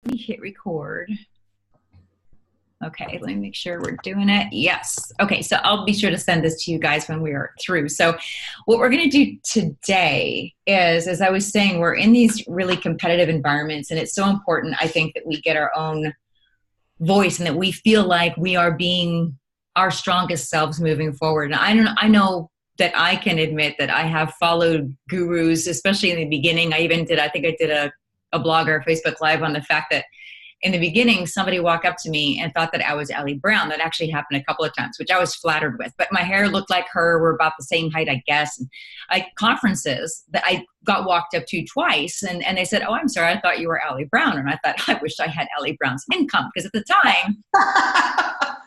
Let me hit record. Okay, let me make sure we're doing it. Yes. Okay, so I'll be sure to send this to you guys when we are through. So what we're going to do today is, as I was saying, we're in these really competitive environments, and it's so important, I think, that we get our own voice and that we feel like we are being our strongest selves moving forward. And I know that I can admit that I have followed gurus, especially in the beginning. I think I did a blog or a Facebook Live on the fact that in the beginning, somebody walked up to me and thought that I was Allie Brown. That actually happened a couple of times, which I was flattered with. But my hair looked like her. We're about the same height, I guess. And conferences that I got walked up to twice, and they said, "Oh, I'm sorry, I thought you were Allie Brown." And I thought, I wish I had Allie Brown's income, because at the time,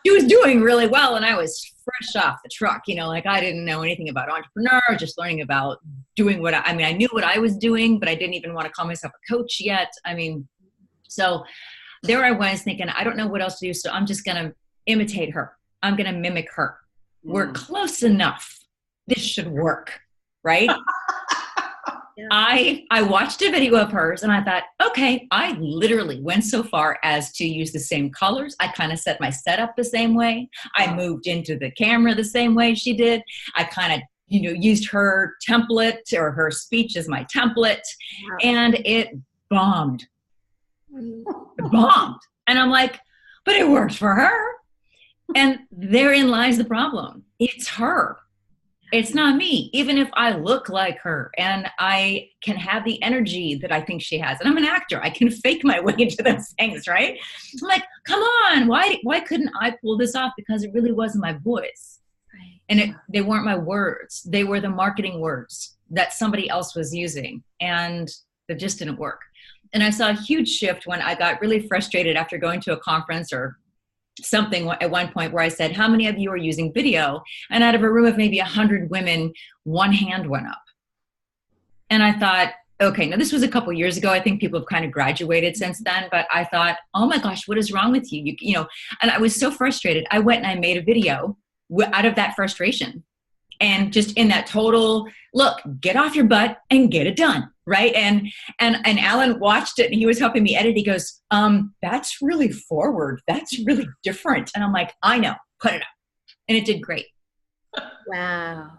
she was doing really well, and I was fresh off the truck. Like I didn't know anything about entrepreneur, just learning about doing I knew what I was doing, but I didn't even want to call myself a coach yet. So there I was thinking, I don't know what else to do, so I'm just going to imitate her. I'm going to mimic her. We're close enough. This should work, right? Yeah. I watched a video of hers and I thought, okay, I literally went so far as to use the same colors. I kind of set my setup the same way. I moved into the camera the same way she did. I kind of used her template or her speech as my template, and it bombed. Bombed. And I'm like, but it worked for her. And therein lies the problem. It's her. It's not me. Even if I look like her and I can have the energy that I think she has, and I'm an actor, I can fake my way into those things, right? I'm like, come on, why couldn't I pull this off? Because it really wasn't my voice. Right. And they weren't my words. They were the marketing words that somebody else was using, and it just didn't work. And I saw a huge shift when I got really frustrated after going to a conference or something at one point where I said, how many of you are using video? And out of a room of maybe 100 women, one hand went up. And I thought, okay, now this was a couple years ago. I think people have kind of graduated since then, but I thought, oh my gosh, what is wrong with you? And I was so frustrated. I went and I made a video out of that frustration. And just in that total, look, get off your butt and get it done, right? And Alan watched it and he was helping me edit. He goes, that's really forward. That's really different. And I'm like, I know, put it up. And it did great. Wow.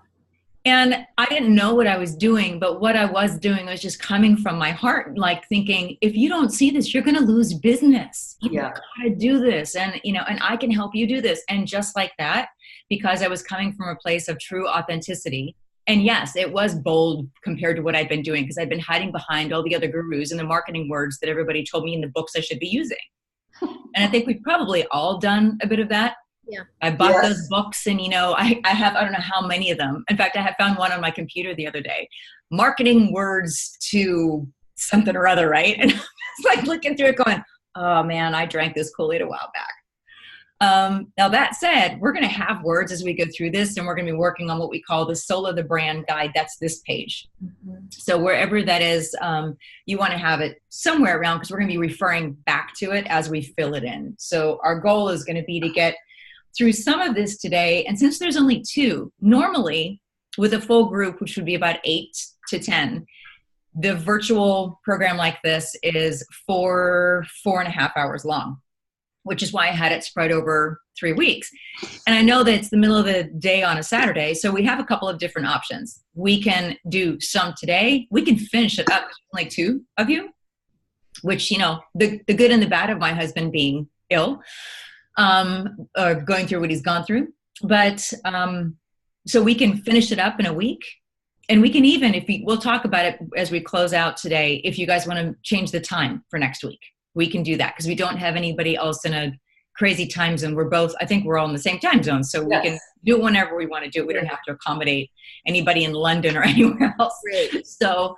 And I didn't know what I was doing, but what I was doing was just coming from my heart, like thinking, if you don't see this, you're going to lose business. You gotta do this. And, and I can help you do this. And just like that, because I was coming from a place of true authenticity. And yes, it was bold compared to what I'd been doing, because I'd been hiding behind all the other gurus and the marketing words that everybody told me in the books I should be using. And I think we've probably all done a bit of that. Yeah. I bought those books, and I have, I don't know how many of them. In fact, I have found one on my computer the other day, marketing words to something or other, right? And it's like looking through it going, oh man, I drank this Kool-Aid a while back. Now that said, we're going to have words as we go through this, and we're going to be working on what we call the Soul of the Brand Guide. That's this page. Mm-hmm. So wherever that is, you want to have it somewhere around, because we're going to be referring back to it as we fill it in. So our goal is going to be to get through some of this today. And since there's only 2, normally with a full group, which would be about 8 to 10, the virtual program like this is 4.5 hours long, which is why I had it spread over 3 weeks. And I know that it's the middle of the day on a Saturday, so we have a couple of different options. We can do some today. We can finish it up, like 2 of you, which, the good and the bad of my husband being ill, or going through what he's gone through. But so we can finish it up in a week. And we can even, we'll talk about it as we close out today, if you guys want to change the time for next week, we can do that, because we don't have anybody else in a crazy time zone. I think we're all in the same time zone, so we can do it whenever we want to do it. We don't have to accommodate anybody in London or anywhere else. Right. So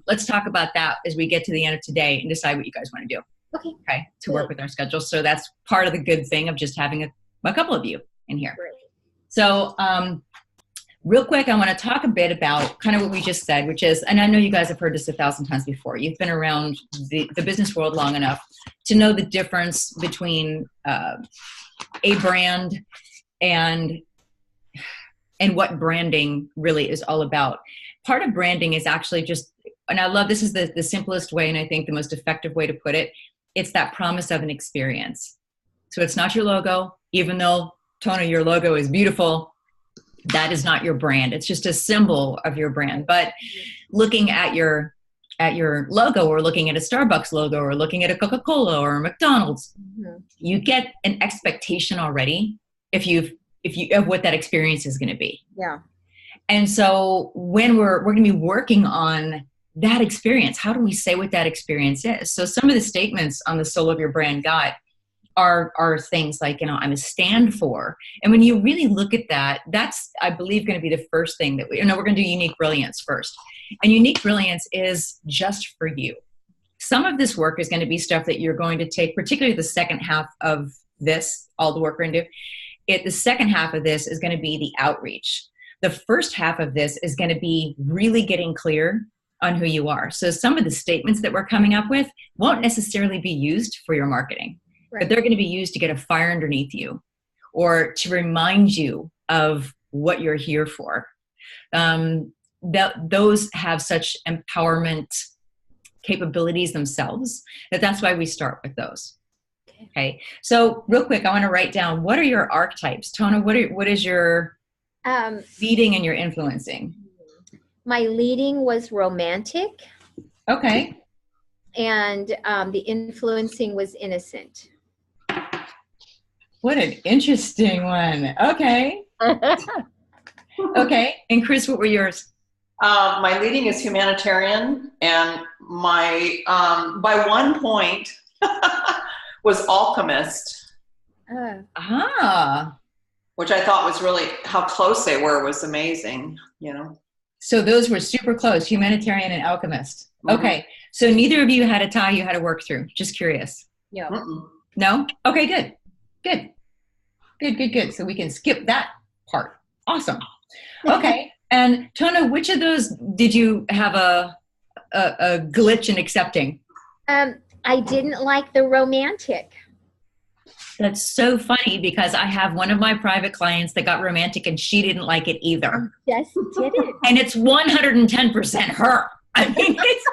let's talk about that as we get to the end of today and decide what you guys want to do. Okay. To work with our schedule. So that's part of the good thing of just having a couple of you in here. Right. So real quick, I want to talk a bit about kind of what we just said, which is, and I know you guys have heard this 1,000 times before. You've been around the business world long enough to know the difference between a brand and what branding really is all about. Part of branding is actually just, and I love, this is the simplest way, and I think the most effective way to put it, it's that promise of an experience. So it's not your logo, even though, Tona, your logo is beautiful. That is not your brand. It's just a symbol of your brand. But looking at your logo, or looking at a Starbucks logo, or looking at a Coca-Cola or a McDonald's, you get an expectation already if you of what that experience is going to be. Yeah. And so when we're going to be working on that experience, how do we say what that experience is? So some of the statements on the Soul of Your Brand Guide are things like, I'm a stand for. And when you really look at that, that's, I believe, going to be the first thing that we're going to do unique brilliance first. And unique brilliance is just for you. Some of this work is going to be stuff that you're going to take, particularly the second half of this, all the work we're going to do. The second half of this is going to be the outreach. The first half of this is going to be really getting clear on who you are. So some of the statements that we're coming up with won't necessarily be used for your marketing. Right. But they're going to be used to get a fire underneath you, or to remind you of what you're here for. Those have such empowerment capabilities themselves that's why we start with those. Okay. So real quick, I want to write down, what are your archetypes? Tona, what is your leading and your influencing? My leading was romantic. Okay. And the influencing was innocent. What an interesting one. Okay. Okay. And Chris, what were yours? My leading is humanitarian, and my, by one point, was alchemist. Which I thought was really, how close they were was amazing, So those were super close, humanitarian and alchemist. Mm-hmm. Okay. So neither of you had a tie you had to work through. Just curious. Yeah. No? Okay, good. Good. So we can skip that part. Awesome. Okay. And Tona, which of those did you have a glitch in accepting? I didn't like the romantic. That's so funny, because I have one of my private clients that got romantic and she didn't like it either. Yes, didn't. And it's 110% her. I mean, it's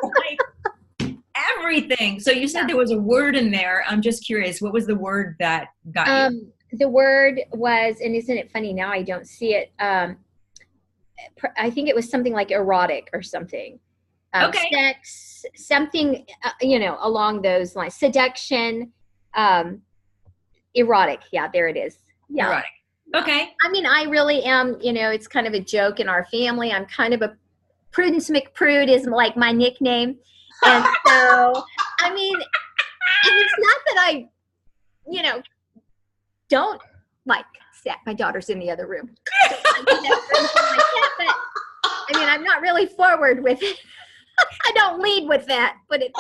like everything. So you said there was a word in there. I'm just curious. What was the word that got you? The word was, and isn't it funny now I don't see it. I think it was something like erotic or something. Okay. Sex, something, along those lines. Seduction, erotic. Yeah, there it is. Yeah. Erotic. Okay. I mean, I really am, it's kind of a joke in our family. I'm kind of a Prudence McPrude is like my nickname. And so, I mean, and it's not that I, don't like sex. My daughter's in the other room. But, I mean, I'm not really forward with it. I don't lead with that, but it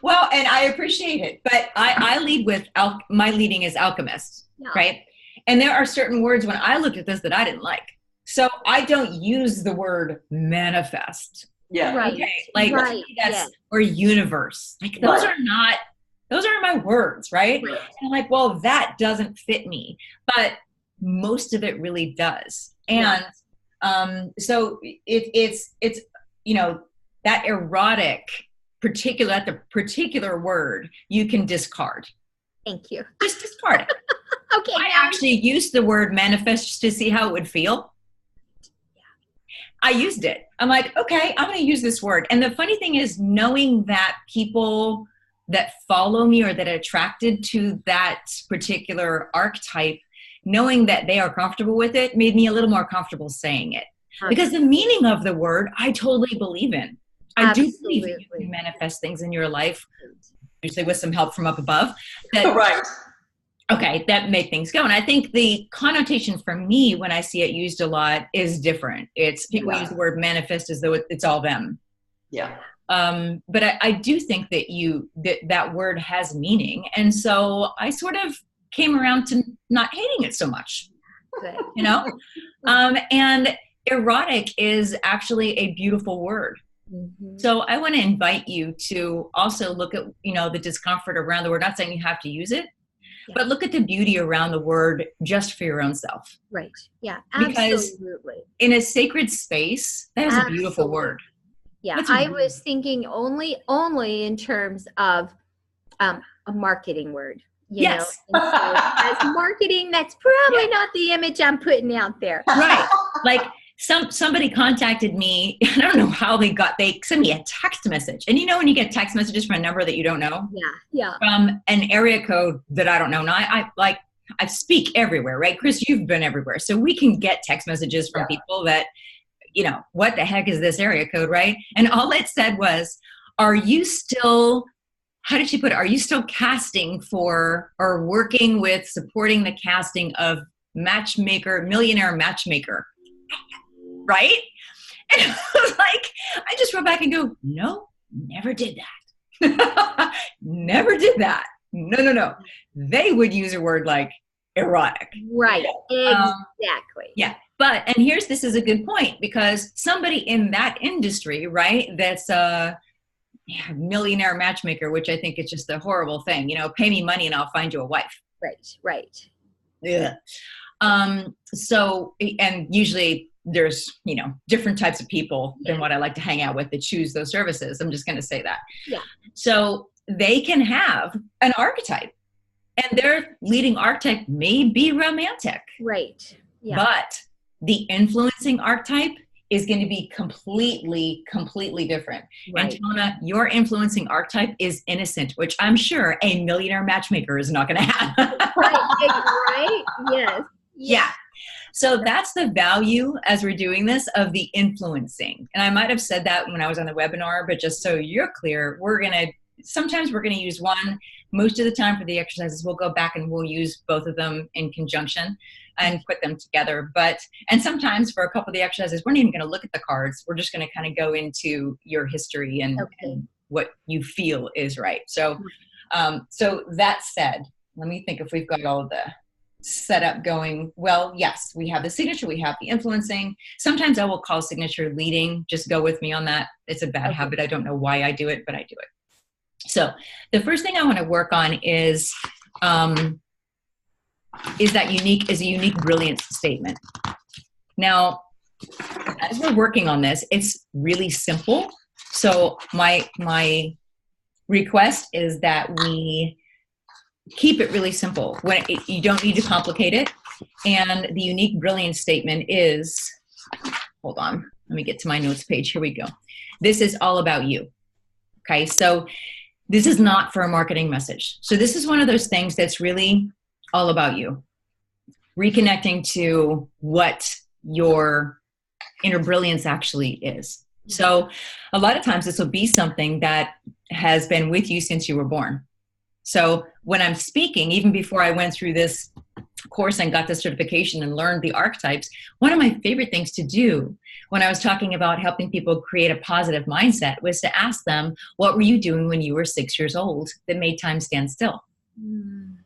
Well, and I appreciate it, but I lead with, my leading is alchemist, right? And there are certain words when I looked at this that I didn't like. So I don't use the word manifest. Yeah. Right. Okay. Like that's, or universe. Like those aren't my words, right? And I'm like, well, that doesn't fit me, but most of it really does. And so it's that erotic particular word you can discard. Thank you. Just discard it. Okay. I actually used the word manifest just to see how it would feel. I used it. I'm like, okay, I'm going to use this word. And the funny thing is, knowing that people that follow me or that are attracted to that particular archetype, knowing that they are comfortable with it, made me a little more comfortable saying it. Because the meaning of the word, I totally believe in. I do believe that you can manifest things in your life, usually with some help from up above. That make things go. And I think the connotation for me when I see it used a lot is different. It's people use the word manifest as though it's all them. Yeah. But I do think that that word has meaning. And so I sort of came around to not hating it so much, and erotic is actually a beautiful word. Mm-hmm. So I want to invite you to also look at, the discomfort around the word, not saying you have to use it, but look at the beauty around the word just for your own self. Right. Yeah. Because absolutely. in a sacred space, that is a beautiful word. Yeah, What's I was thinking only in terms of a marketing word, yes, And so as marketing, that's probably not the image I'm putting out there. right. Like somebody contacted me. I don't know how they sent me a text message. And when you get text messages from a number that you don't know, Yeah. from an area code that I don't know. Now I speak everywhere, right? Chris, you've been everywhere. So we can get text messages from people that, what the heck is this area code, right? And all it said was, are you still, how did she put it? Are you still casting for or working with supporting the casting of Millionaire Matchmaker? Right? And I was like, I just wrote back and go, no, never did that. Never did that. No. They would use a word like erotic. Right. Exactly. Yeah. But, and this is a good point, because somebody in that industry, right, that's a millionaire matchmaker, which I think is just a horrible thing, pay me money and I'll find you a wife. Right. Yeah. So, and usually there's, different types of people than what I like to hang out with that choose those services. I'm just going to say that. Yeah. So they can have an archetype, and their leading archetype may be romantic. Right. Yeah. But the influencing archetype is going to be completely different. Right. And Tona, your influencing archetype is innocent, which I'm sure a millionaire matchmaker is not going to have. Right. Yes. Yeah. So that's the value, as we're doing this, of the influencing. And I might have said that when I was on the webinar, but just so you're clear, sometimes we're going to use one. Most of the time for the exercises, we'll go back and we'll use both of them in conjunction and put them together. And sometimes for a couple of the exercises, we're not even going to look at the cards. We're just going to kind of go into your history and what you feel is right. So, so that said, let me think if we've got all of the setup going. Well, yes, we have the signature, we have the influencing. Sometimes I will call signature leading. Just go with me on that. It's a bad habit. I don't know why I do it, but I do it. So the first thing I want to work on is a unique brilliance statement. Now, as we're working on this, it's really simple. So my request is that we keep it really simple. You don't need to complicate it. And the unique brilliance statement is, hold on, let me get to my notes page. Here we go. This is all about you. Okay, so this is not for a marketing message. So this is one of those things that's really all about you. Reconnecting to what your inner brilliance actually is. So a lot of times this will be something that has been with you since you were born. So when I'm speaking, even before I went through this course and got the certification and learned the archetypes, one of my favorite things to do when I was talking about helping people create a positive mindset was to ask them, what were you doing when you were 6 years old that made time stand still? Can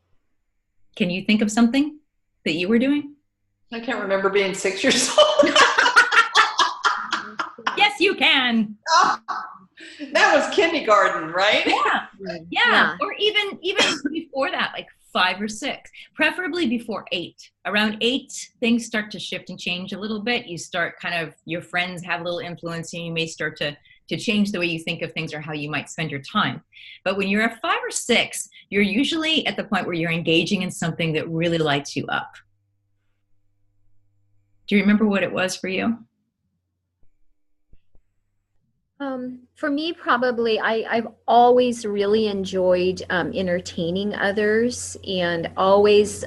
you think of something that you were doing? I can't remember being 6 years old. Yes, you can. That was kindergarten, right? Yeah. Or even before that, like 5 or 6, preferably before 8. Around 8, things start to shift and change a little bit. You start your friends have a little influence, and you may start to change the way you think of things or how you might spend your time. But when you're at 5 or 6, you're usually at the point where you're engaging in something that really lights you up. Do you remember what it was for you? For me, probably, I've always really enjoyed entertaining others, and always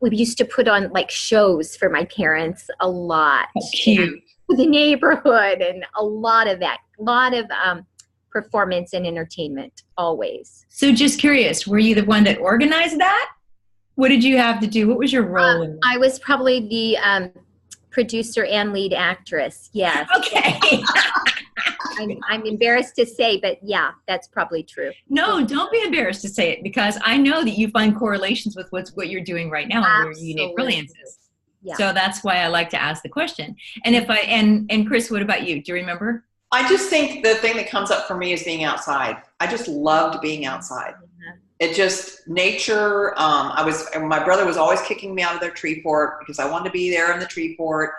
we used to put on like shows for my parents a lot. Oh, cute. The neighborhood, and a lot of performance and entertainment always. So just curious, were you the one that organized that? What did you have to do? What was your role in that? I was probably the producer and lead actress. Yes. Okay. I'm embarrassed to say, but yeah, that's probably true. No, don't be embarrassed to say it, because I know that you find correlations with what you're doing right now and where your unique brilliance is. Yeah. So that's why I like to ask the question. And and Chris, what about you? Do you remember? I just think the thing that comes up for me is being outside. I just loved being outside. Mm-hmm. It just, nature, my brother was always kicking me out of their tree fort because I wanted to be there in the tree fort,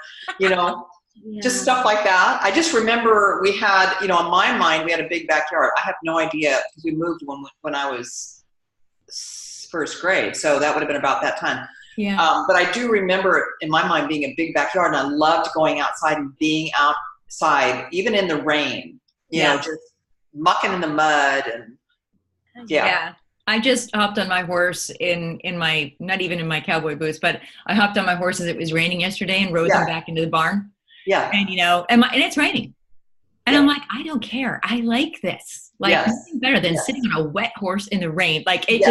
just stuff like that. I just remember we had, you know, in my mind, we had a big backyard. I have no idea because we moved when I was first grade. So that would have been about that time. Yeah. But I do remember in my mind being a big backyard, and I loved going outside and being outside, even in the rain, you know, just mucking in the mud. And yeah. I just hopped on my horse in my, not even in my cowboy boots, but I hopped on my horse as it was raining yesterday and rode them back into the barn. Yeah. And, you know, and it's raining. And I'm like, I don't care. I like this. Like nothing better than sitting on a wet horse in the rain. Like it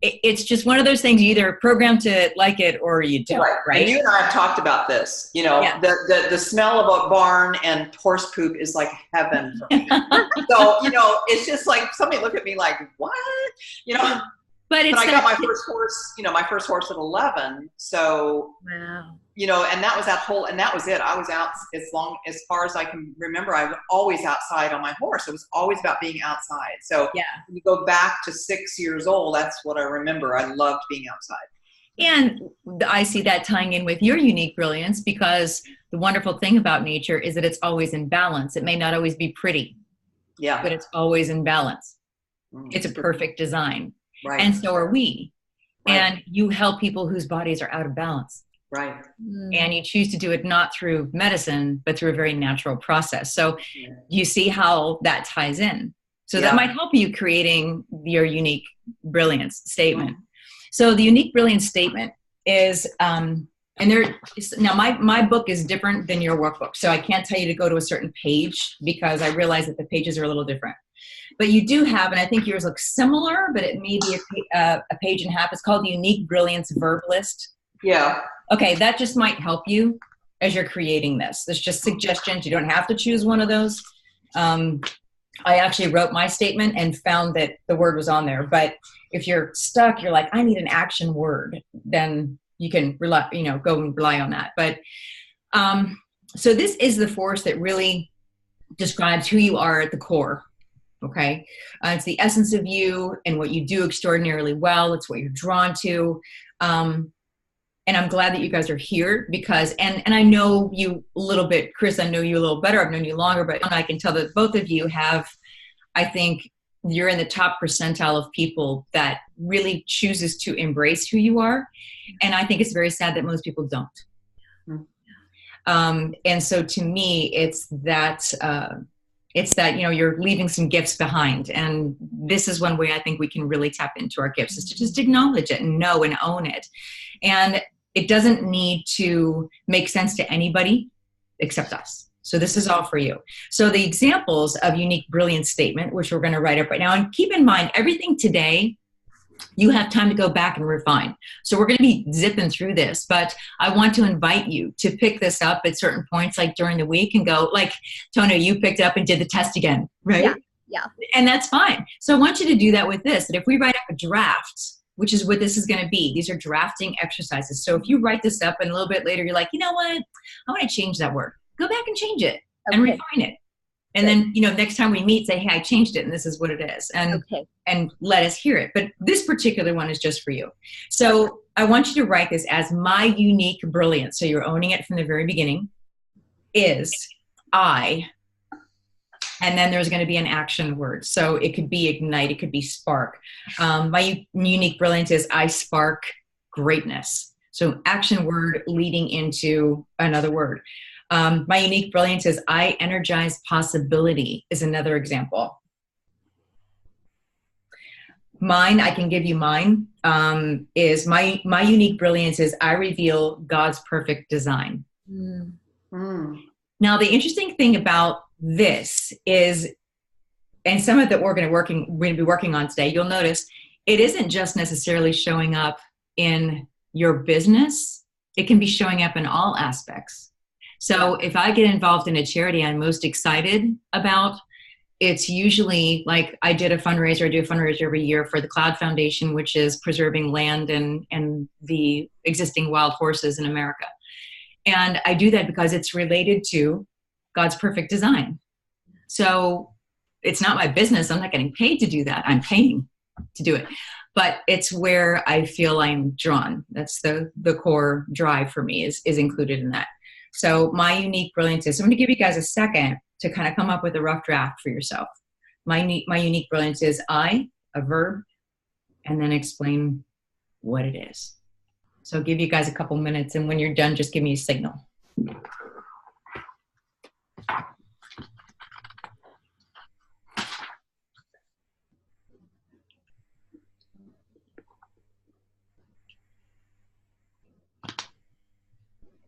it's just one of those things. You either program to like it or you don't. Right. And you and I have talked about this. You know, the smell of a barn and horse poop is like heaven for me. So, you know, it's just like somebody look at me like, what? You know, but I got my first horse, you know, my first horse at 11. So, you know, and that was it. I was out as far as I can remember. I was always outside on my horse. It was always about being outside. So when you go back to 6 years old, that's what I remember. I loved being outside. And I see that tying in with your unique brilliance, because the wonderful thing about nature is that it's always in balance. It may not always be pretty, but it's always in balance. It's a perfect design. Right. And so are we. Right. And you help people whose bodies are out of balance. Right. And you choose to do it not through medicine, but through a very natural process. So you see how that ties in. So that might help you creating your unique brilliance statement. So the unique brilliance statement is, now my book is different than your workbook. So I can't tell you to go to a certain page because I realize that the pages are a little different. But you do have, and I think yours looks similar, but it may be a page and a half. It's called the Unique Brilliance Verb List. Yeah. Okay, that just might help you as you're creating this. There's just suggestions. You don't have to choose one of those. I actually wrote my statement and found that the word was on there. But if you're stuck, you're like, I need an action word, then you can rely, go and rely on that. But so this is the force that really describes who you are at the core. Okay. It's the essence of you and what you do extraordinarily well. It's what you're drawn to. And I'm glad that you guys are here because, and I know you a little bit, Chris, I know you a little better. I've known you longer, but I can tell that both of you have, I think you're in the top percentile of people that really chooses to embrace who you are. And I think it's very sad that most people don't. And so to me, it's that, you're leaving some gifts behind. And this is one way I think we can really tap into our gifts is to just acknowledge it and know and own it. And it doesn't need to make sense to anybody except us. So this is all for you. So the examples of unique brilliance statement, which we're going to write up right now, and keep in mind everything today, you have time to go back and refine. So we're going to be zipping through this, but I want to invite you to pick this up at certain points, like during the week and go like, Tona, you picked up and did the test again, right? Yeah. And that's fine. So I want you to do that with this, that if we write up a draft, which is what this is going to be, these are drafting exercises. So if you write this up and a little bit later, you're like, you know what? I want to change that word. Go back and change it and refine it. And then, next time we meet, say, hey, I changed it and this is what it is. And let us hear it. But this particular one is just for you. So I want you to write this as my unique brilliance. So you're owning it from the very beginning is I, and then there's going to be an action word. So it could be ignite. It could be spark. My unique brilliance is I spark greatness. So action word leading into another word. My unique brilliance is I energize possibility is another example. Mine, I can give you mine, is my unique brilliance is I reveal God's perfect design. Now, the interesting thing about this is, and some of that we're going to be working on today, you'll notice it isn't just necessarily showing up in your business. It can be showing up in all aspects. So if I get involved in a charity I'm most excited about, it's usually like I do a fundraiser every year for the Cloud Foundation, which is preserving land and the existing wild horses in America. And I do that because it's related to God's perfect design. So it's not my business. I'm not getting paid to do that. I'm paying to do it. But it's where I feel I'm drawn. That's the core drive for me is included in that. So my unique brilliance is, so I'm going to give you guys a second to kind of come up with a rough draft for yourself. My unique brilliance is I, a verb, and then explain what it is. So I'll give you guys a couple minutes, and when you're done, just give me a signal.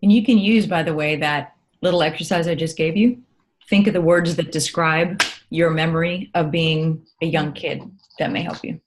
And you can use, by the way, that little exercise I just gave you. Think of the words that describe your memory of being a young kid. That may help you.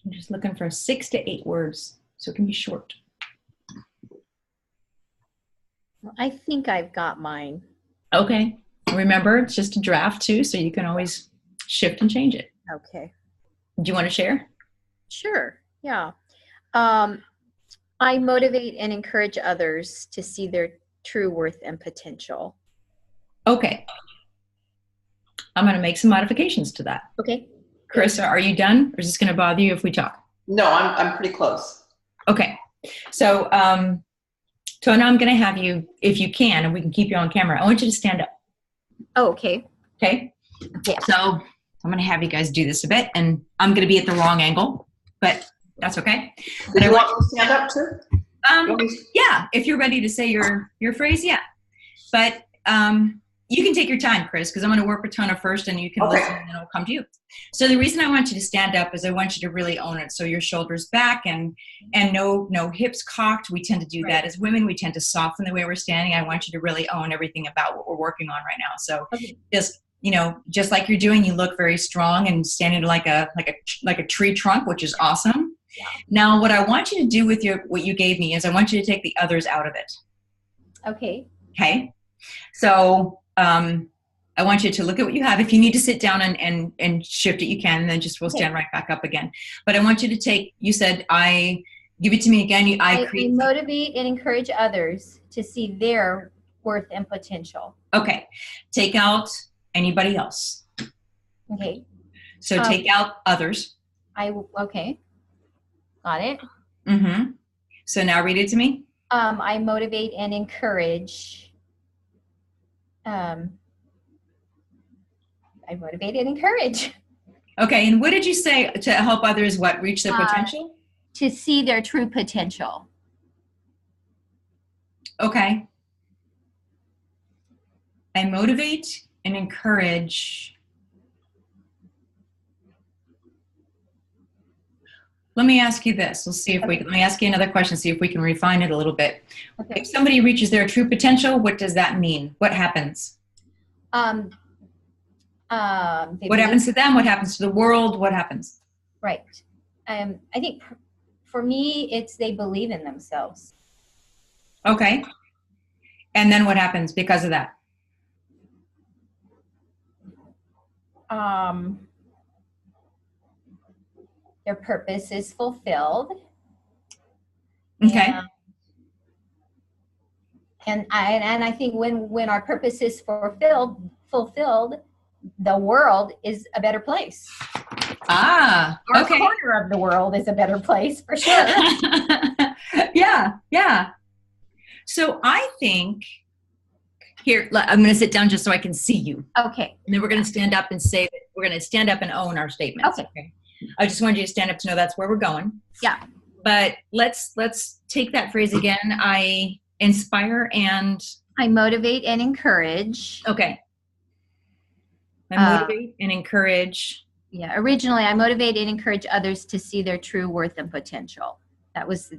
I'm just looking for 6 to 8 words, so it can be short. Well, I think I've got mine. Okay. Remember, it's just a draft too, so you can always shift and change it. Okay. Do you want to share? Sure. Yeah. I motivate and encourage others to see their true worth and potential. Okay. I'm going to make some modifications to that. Okay. Carissa, are you done? Or is this going to bother you if we talk? No, I'm pretty close. Okay. So, so now I'm going to have you, if you can, and we can keep you on camera, I want you to stand up. Oh, okay. Okay? Yeah. So I'm going to have you guys do this a bit, and I'm going to be at the wrong angle, but that's okay. Do you want me to stand up too? Yeah, if you're ready to say your phrase, yeah. But you can take your time, Chris, because I'm going to work with Tona first, and you can listen, and then it'll come to you. So the reason I want you to stand up is I want you to really own it. So your shoulders back and no hips cocked. We tend to do that as women. We tend to soften the way we're standing. I want you to really own everything about what we're working on right now. So just like you're doing, you look very strong and standing like a tree trunk, which is awesome. Yeah. Now, what I want you to do with what you gave me is I want you to take the others out of it. Okay. Okay. So I want you to look at what you have. If you need to sit down and shift it, you can, and then we'll stand right back up again. But I want you to take, you said, give it to me again. I motivate and encourage others to see their worth and potential. Okay. Take out anybody else. Okay. So take out others. Okay. Got it. Mm-hmm. So now read it to me. I motivate and encourage. I motivate and encourage. Okay, and what did you say to help others, reach their potential? To see their true potential. Okay. I motivate and encourage. Let me ask you this. Let me ask you another question, see if we can refine it a little bit. Okay. If somebody reaches their true potential, what does that mean? What happens? What happens to them? What happens to the world? What happens? Right. I think for me, it's they believe in themselves. Okay. And then what happens because of that? Their purpose is fulfilled. Okay. And I think when our purpose is fulfilled, the world is a better place. Our corner of the world is a better place for sure. Yeah. So I think here, I'm going to sit down just so I can see you. Okay. And then we're going to stand up and say that we're going to stand up and own our statements. Okay. I just wanted you to stand up to know that's where we're going. Yeah. but let's take that phrase again. I inspire and I motivate and encourage. Okay. I motivate and encourage. Yeah, originally I motivate and encourage others to see their true worth and potential. That was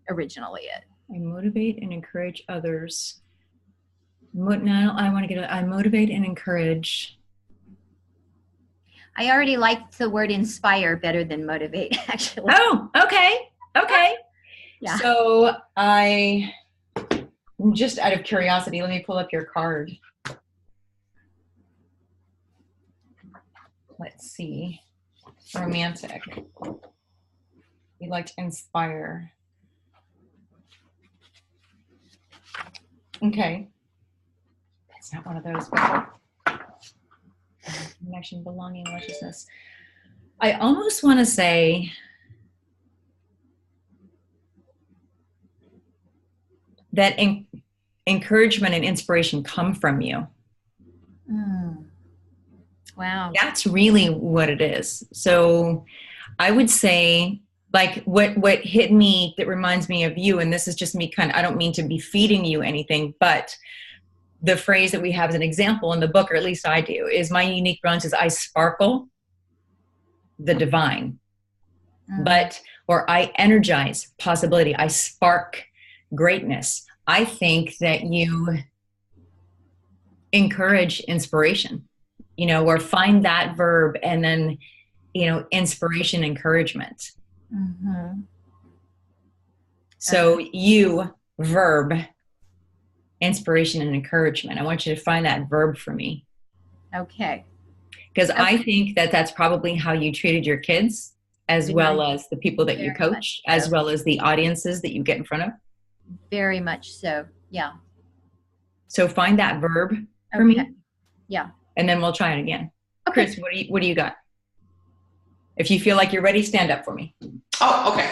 originally it. I motivate and encourage others. Now I want to get. I motivate and encourage. I already liked the word inspire better than motivate, actually. Oh, okay. Okay. Yeah. So just out of curiosity, let me pull up your card. Let's see. Romantic. You like to inspire. Okay. That's not one of those. Connection, belonging, righteousness. I almost want to say that encouragement and inspiration come from you. Wow. That's really what it is. So I would say, like, what hit me that reminds me of you, and this is just me I don't mean to be feeding you anything, but the phrase that we have as an example in the book, or at least I do, is my unique brilliance is I sparkle the divine. Or I energize possibility. I spark greatness. I think that you encourage inspiration, or find that verb and then, inspiration, encouragement. Mm-hmm. So you, verb, inspiration and encouragement. I want you to find that verb for me. Okay. Because I think that that's probably how you treated your kids, as well as the people that you coach, as well as the audiences that you get in front of. Very much so. Yeah. So find that verb for me. Yeah. And then we'll try it again. Okay. Chris, what do you got? If you feel like you're ready, stand up for me. Oh, okay.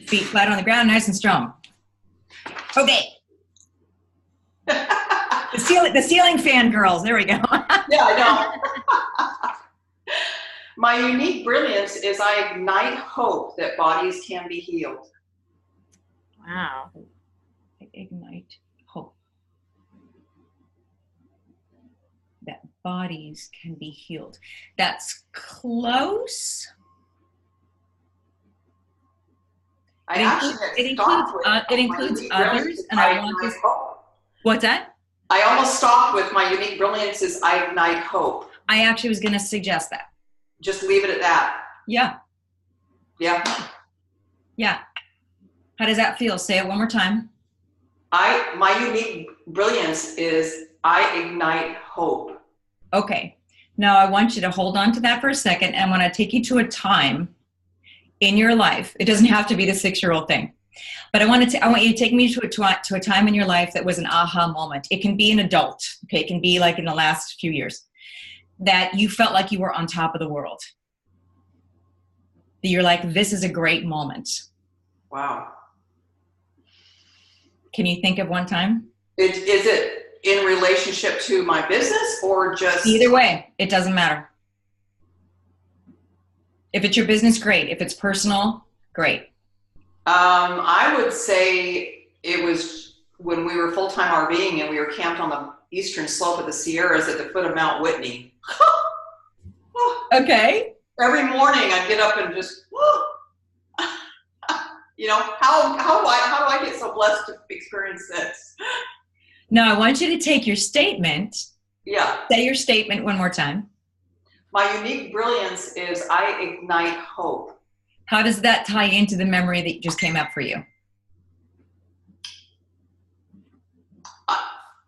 Feet flat on the ground, nice and strong. Okay. The ceiling fan girls. There we go. Yeah, I know. My unique brilliance is I ignite hope that bodies can be healed. Wow. I ignite hope that bodies can be healed. That's close. It includes others, and I want this. What's that? I almost stopped with my unique brilliance is I ignite hope. I actually was going to suggest that. Just leave it at that. Yeah. Yeah. Yeah. How does that feel? Say it one more time. My unique brilliance is I ignite hope. Okay. Now I want you to hold on to that for a second, and I want to take you to a time in your life. It doesn't have to be the 6-year-old thing, but I want you to take me to a time in your life that was an aha moment. It can be an adult. Okay. It can be like in the last few years that you felt like you were on top of the world. That you're like, this is a great moment. Wow. Can you think of one time? Is it in relationship to my business or just? Either way, it doesn't matter. If it's your business, great. If it's personal, great. I would say it was when we were full-time RVing and we were camped on the eastern slope of the Sierras at the foot of Mount Whitney. Okay. Every morning I'd get up and just, how do I get so blessed to experience this? Now I want you to take your statement. Yeah. Say your statement one more time. My unique brilliance is I ignite hope. How does that tie into the memory that just came up for you?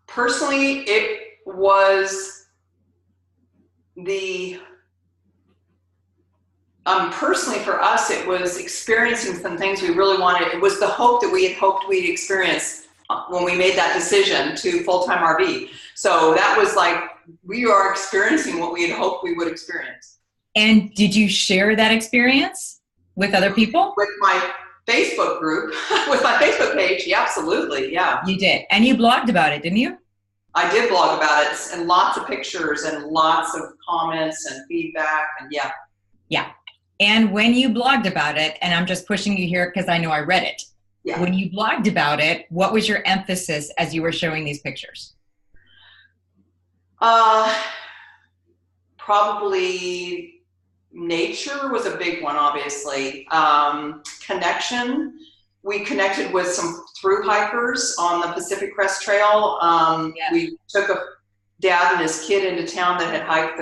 Personally, it was personally for us, it was experiencing some things we really wanted. It was the hope that we had hoped we'd experience when we made that decision to full-time RV. So that was like, we are experiencing what we had hoped we would experience. And did you share that experience with other people? With my Facebook group, with my Facebook page, yeah, absolutely, yeah. You did. And you blogged about it, didn't you? I did blog about it, and lots of pictures and lots of comments and feedback, and yeah. Yeah. And when you blogged about it, and I'm just pushing you here because I know I read it. Yeah. When you blogged about it, what was your emphasis as you were showing these pictures? Probably nature was a big one, obviously. Connection. We connected with some thru hikers on the Pacific Crest Trail. Yeah. We took a dad and his kid into town that had hiked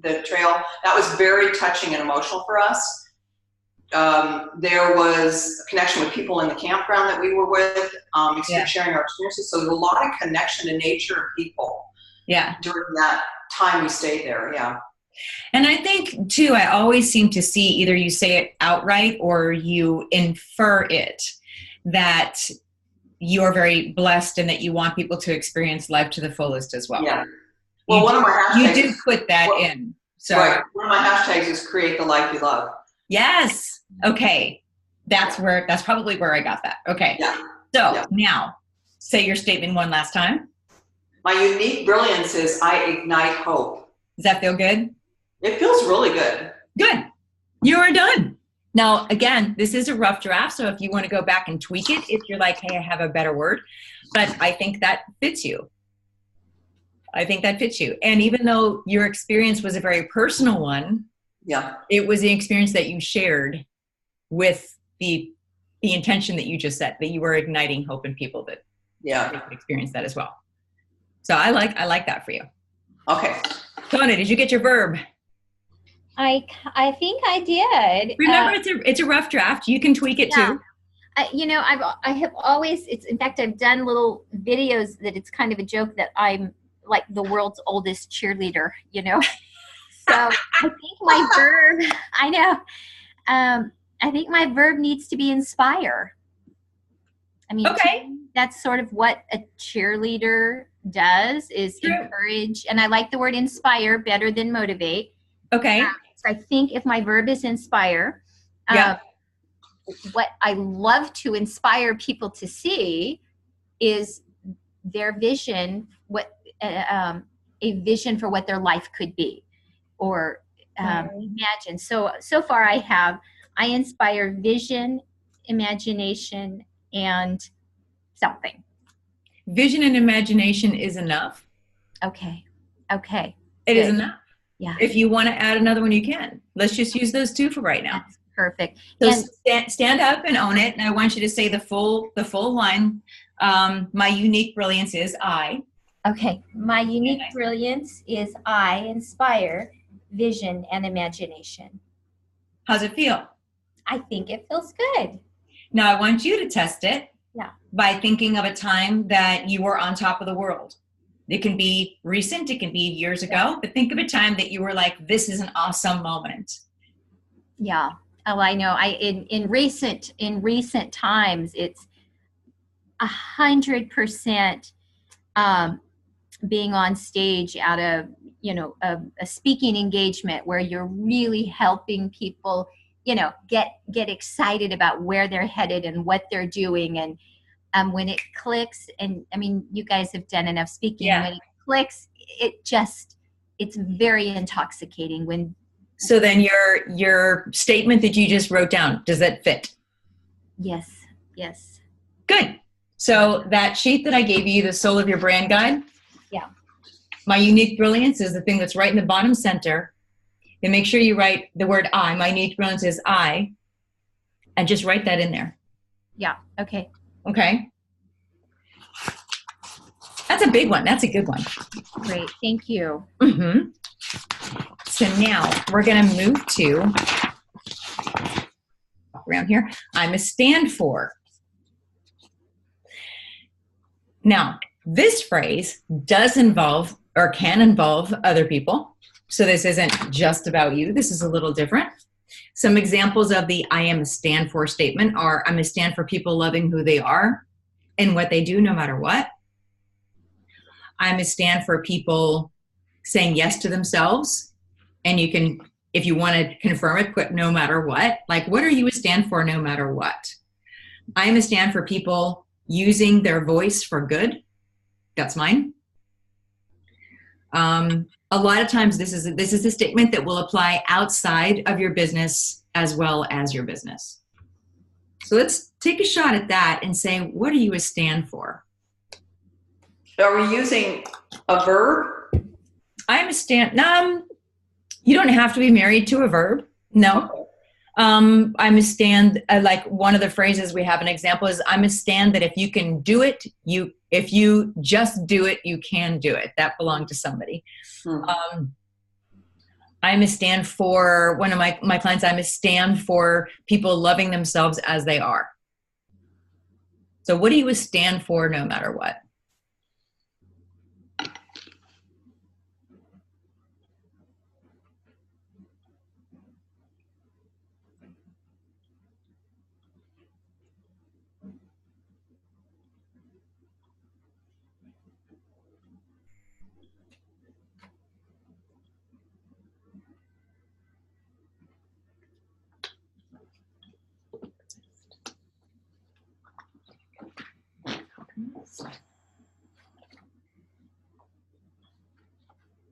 the trail. That was very touching and emotional for us. There was a connection with people in the campground that we were with, sharing our experiences. So there was a lot of connection to nature and people. Yeah. During that time we stayed there. Yeah. And I think too, I always seem to see either you say it outright or you infer it, that you are very blessed and that you want people to experience life to the fullest as well. Yeah. Well, one of my hashtags, you do put that in. So right. One of my hashtags is create the life you love. Yes. Okay. That's probably where I got that. Okay. Yeah. So now say your statement one last time. My unique brilliance is I ignite hope. Does that feel good? It feels really good. Good. You are done. Now, again, this is a rough draft, so if you want to go back and tweak it, if you're like, hey, I have a better word, but I think that fits you. I think that fits you. And even though your experience was a very personal one, it was the experience that you shared with the intention that you just set, that you were igniting hope in people that could experience that as well. So I like that for you. Okay. Tona, did you get your verb? I think I did. Remember, it's a rough draft. You can tweak it too. I have always, in fact, I've done little videos that it's kind of a joke that I'm like the world's oldest cheerleader, So I think my verb, I think my verb needs to be inspire. I mean, that's sort of what a cheerleader does, is encourage. And I like the word inspire better than motivate. Okay. So I think if my verb is inspire, what I love to inspire people to see is their vision, a vision for what their life could be, or imagine. So far I inspire vision, imagination, and something. Vision and imagination is enough. Okay. It is enough. Yeah. If you want to add another one, you can. Let's just use those two for right now. That's perfect. So stand up and own it. And I want you to say the full line. My unique brilliance is I. Okay. My unique brilliance is I inspire vision and imagination. How's it feel? I think it feels good. Now I want you to test it. Yeah. By thinking of a time that you were on top of the world. It can be recent, it can be years ago, but think of a time that you were like, this is an awesome moment. Yeah. Oh, I know. In recent times, it's 100% being on stage out of, a speaking engagement where you're really helping people, get excited about where they're headed and what they're doing. And when it clicks, and I mean, you guys have done enough speaking, when it clicks, it's very intoxicating. So then your statement that you just wrote down, does that fit? Yes. Good. So that sheet that I gave you, the Soul of Your Brand Guide. Yeah. My unique brilliance is the thing that's right in the bottom center. Then make sure you write the word I. My unique brilliance is I. And just write that in there. Yeah. Okay. That's a big one. That's a good one. Great. Thank you. Mm-hmm. So now we're going to move to around here. I'm a stand for. Now, this phrase does involve or can involve other people. So this isn't just about you. This is a little different. Some examples of the I am a stand for statement are I'm a stand for people loving who they are and what they do no matter what. I'm a stand for people saying yes to themselves. And you can, if you want to confirm it, put no matter what. Like, what are you a stand for no matter what? I'm a stand for people using their voice for good. That's mine. A lot of times this is a statement that will apply outside of your business as well as your business. So let's take a shot at that and say, what do you stand for? Are we using a verb? I'm a stand. You don't have to be married to a verb. No. Okay. I'm a stand. Like one of the phrases we have an example is, I'm a stand that if you can do it, if you just do it, you can do it. That belonged to somebody. I'm a stand for one of my clients. I'm a stand for people loving themselves as they are. So what do you stand for no matter what?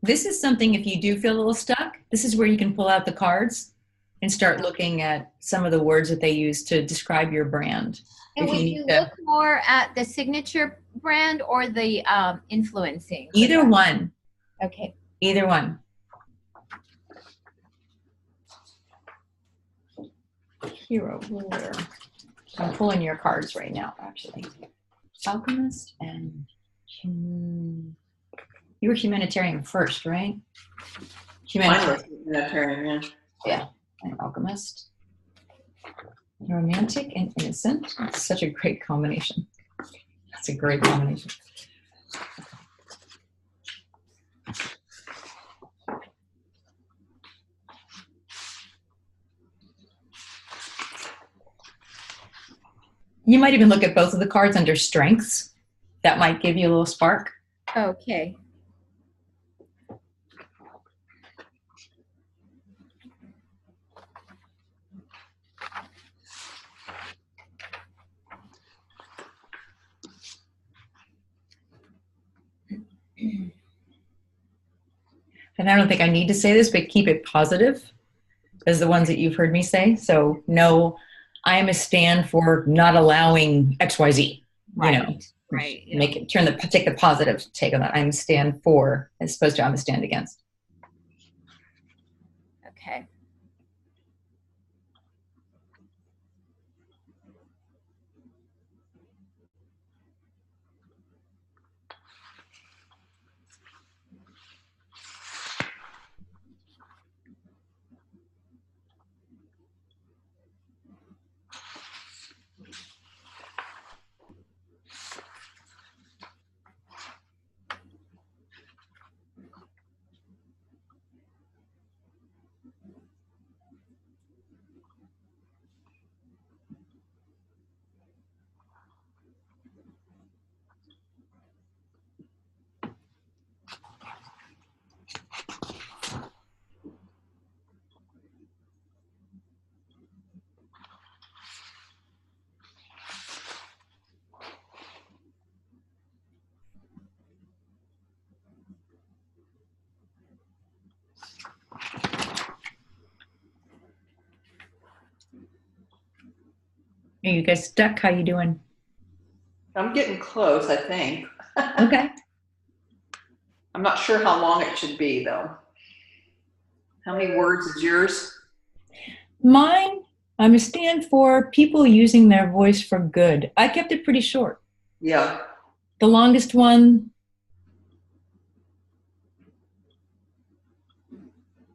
This is something, if you do feel a little stuck, this is where you can pull out the cards and start looking at some of the words that they use to describe your brand. And would you look more at the signature brand or the influencing? Either one. Okay. Either one. Hero ruler. I'm pulling your cards right now, actually. Alchemist and you were humanitarian first, right? Humanitarian. Yeah. And alchemist. Romantic and innocent. It's such a great combination. That's a great combination. You might even look at both of the cards under strengths. That might give you a little spark. Okay. And I don't think I need to say this, but keep it positive, as the ones that you've heard me say. So no, I am a stand for not allowing XYZ. Right. You know, right. Make it take the positive take on that. I'm a stand for as opposed to I'm a stand against. Okay. Are you guys stuck? How you doing? I'm getting close, I think. Okay. I'm not sure how long it should be, though. How many words is yours? Mine, I'm a stand for people using their voice for good. I kept it pretty short. Yeah. The longest one,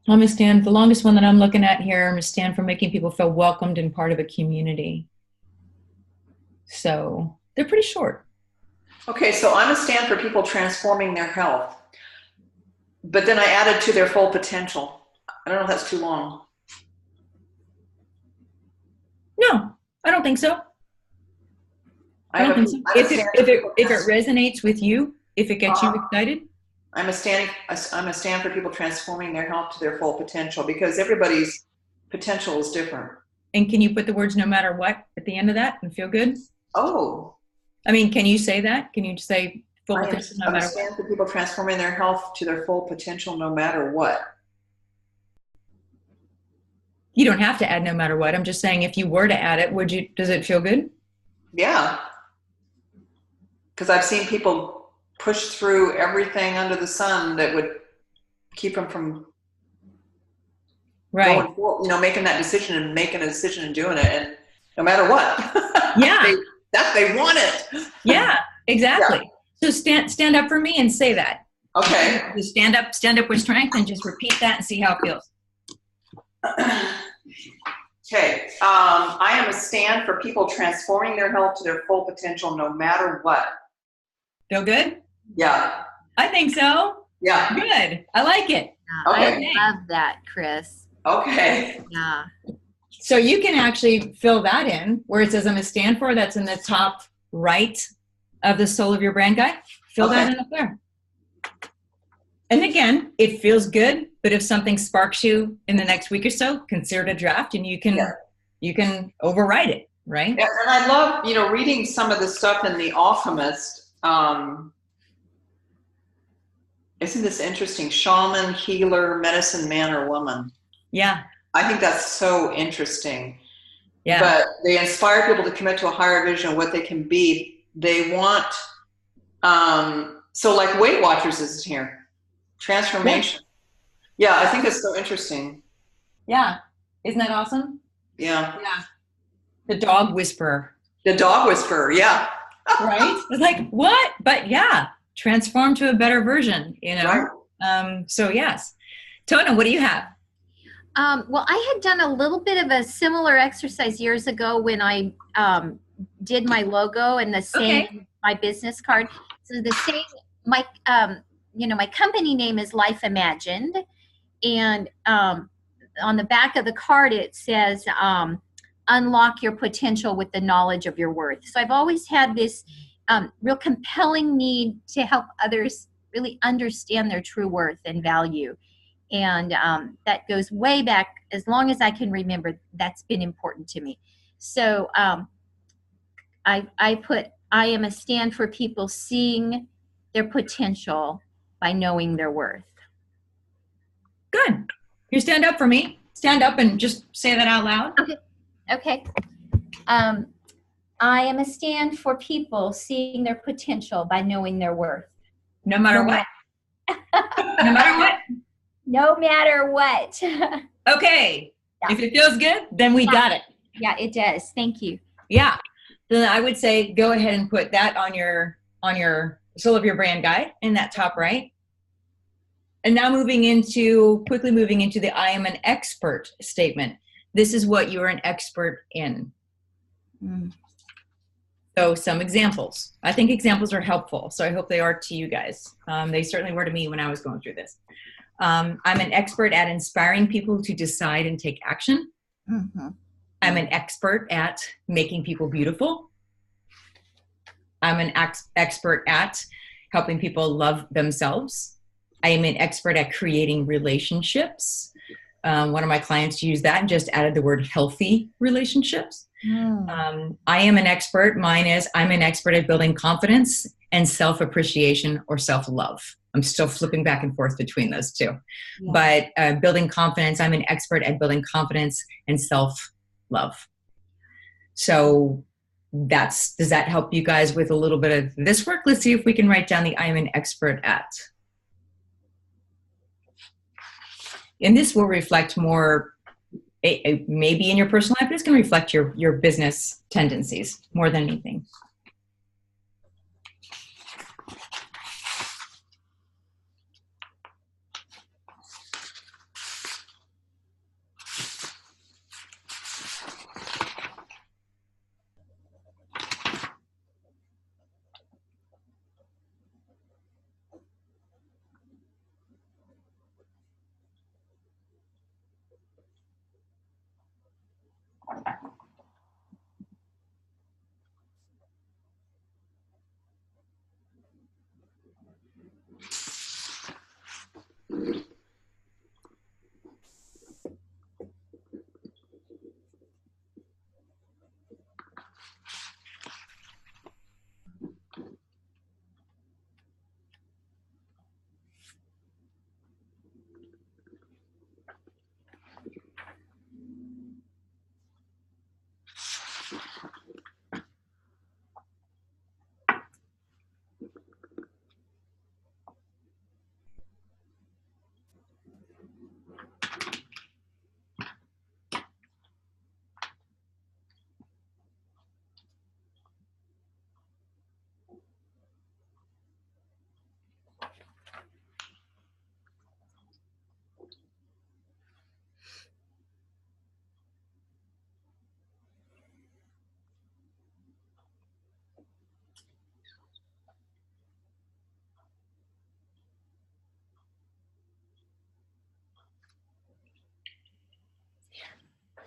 the longest one that I'm looking at here, I'm a stand for making people feel welcomed and part of a community. So they're pretty short. Okay, so I'm a stand for people transforming their health. But then I added to their full potential. I don't know if that's too long. No, I don't think so. I don't think so. If it resonates with you, if it gets you excited. I'm a stand for people transforming their health to their full potential, because everybody's potential is different. And can you put the words "no matter what" at the end of that and feel good? Oh. I mean, can you say that? Can you say full potential no matter what. Stand for people transforming their health to their full potential no matter what. You don't have to add no matter what. I'm just saying if you were to add it, does it feel good? Yeah. Because I've seen people push through everything under the sun that would keep them from going forward, making that decision and making a decision and doing it, and no matter what. Yeah. they want it. Yeah, exactly. Yeah. So stand up for me and say that. Okay. Just stand up with strength and just repeat that and see how it feels. Okay. I am a stand for people transforming their health to their full potential no matter what. Feel good? Yeah. I think so. Yeah. Good. I like it. Okay. I love that, Chris. Okay. Yeah. So you can actually fill that in where it says I'm a stand for. That's in the top right of the Soul of Your Brand Guide. Fill that in up there. And again, it feels good, but if something sparks you in the next week or so, consider it a draft and you can override it, right? Yeah, and I love, reading some of the stuff in The Alchemist. Isn't this interesting? Shaman, healer, medicine man or woman. Yeah. I think that's so interesting. Yeah. But they inspire people to commit to a higher vision of what they can be. They want, so like Weight Watchers is here. Transformation. Yeah, I think it's so interesting. Yeah. Isn't that awesome? Yeah. Yeah. The dog whisperer. The dog whisperer, yeah. Right? It's like, what? But yeah, transform to a better version, Right. So yes. Tona, what do you have? Well, I had done a little bit of a similar exercise years ago when I did my logo and the same, my business card. So the same, my company name is Life Imagined. And on the back of the card, it says, unlock your potential with the knowledge of your worth. So I've always had this real compelling need to help others really understand their true worth and value. And that goes way back, as long as I can remember, that's been important to me. So I put, I am a stand for people seeing their potential by knowing their worth. Good. You stand up for me. Stand up and just say that out loud. Okay. I am a stand for people seeing their potential by knowing their worth. No matter what. No matter what. No matter what. Okay. Yeah. If it feels good, then we got it. Yeah, it does. Thank you. Yeah. Then I would say go ahead and put that on your Soul of Your Brand Guide in that top right. And now quickly moving into the I am an expert statement. This is what you're an expert in. So some examples. I think examples are helpful. So I hope they are to you guys. They certainly were to me when I was going through this. I'm an expert at inspiring people to decide and take action. Mm-hmm. I'm an expert at making people beautiful. I'm an expert at helping people love themselves. I am an expert at creating relationships. One of my clients used that and just added the word healthy relationships. I am an expert. Mine is I'm an expert at building confidence and self-appreciation or self-love. I'm still flipping back and forth between those two. Yeah. But building confidence, I'm an expert at building confidence and self-love. So does that help you guys with a little bit of this work? Let's see if we can write down the I'm an expert at. And this will reflect more, maybe in your personal life, but it's going to reflect your business tendencies more than anything.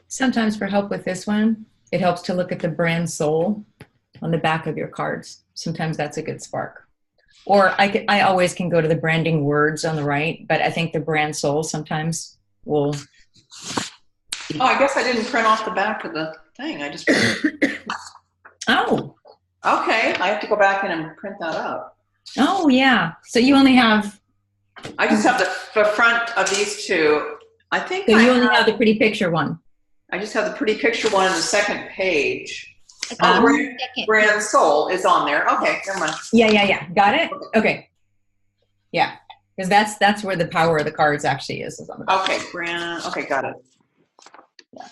Sometimes for help with this one, it helps to look at the brand soul on the back of your cards. Sometimes that's a good spark. Or I always can go to the branding words on the right, but I think the brand soul sometimes will. Oh, I guess I didn't print off the back of the thing. I just printed. Oh. Okay, I have to go back in and print that out. Oh, yeah. So you only have. I just have the front of these two. I think so you only have the pretty picture one. I just have the pretty picture one on the second page. Oh, brand soul is on there. Okay, never mind. Yeah. Got it? Okay. Yeah, because that's where the power of the cards actually is on the back. Okay, brand. Okay, got it. Yeah.